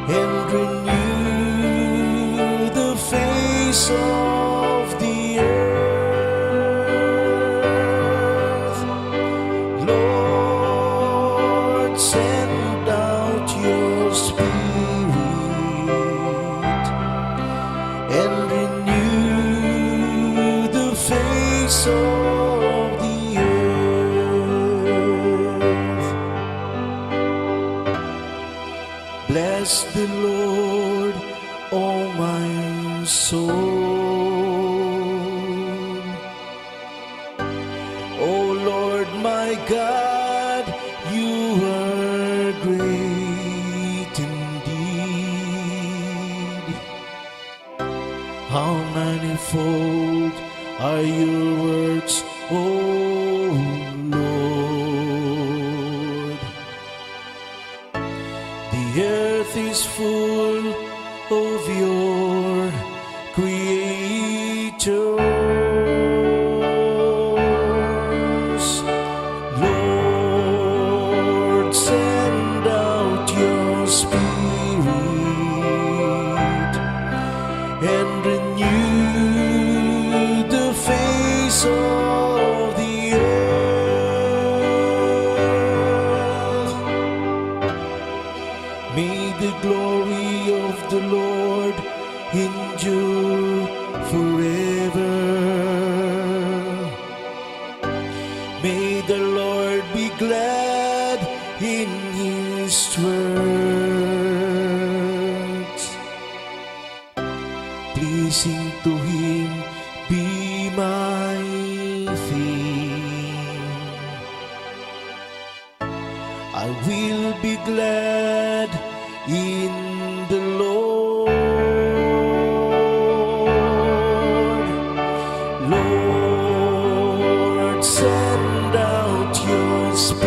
and renew the face of the earth. Lord, send out your Spirit and renew the face of the earth. Bless the Lord, O my soul. O Lord my God, you are great indeed. How manifold are your works, O Lord. The earth is full of your creatures. Lord, send out your Spirit and renew the face of the earth. May the glory of the Lord endure forever. May the Lord be glad in his works. Pleasing to him be my theme. I will be glad in the Lord. Lord, send out your Spirit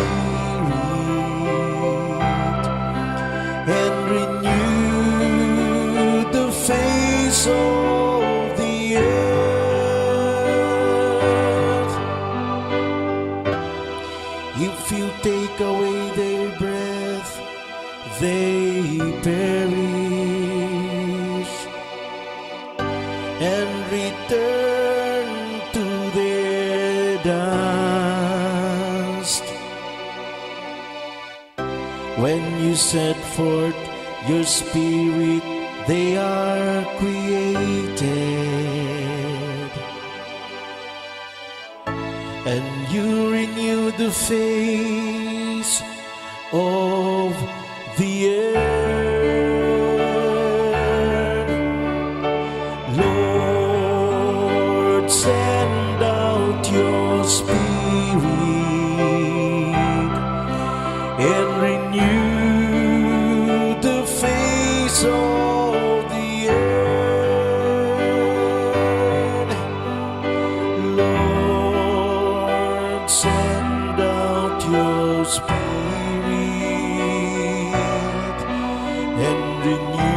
and renew the face of the earth. If you take away their breath, they perish and return to their dust. When you set forth your Spirit, they are created, and you renew the face of the earth. Lord, send out your Spirit and renew the face of the earth. Lord, send out your Spirit and renew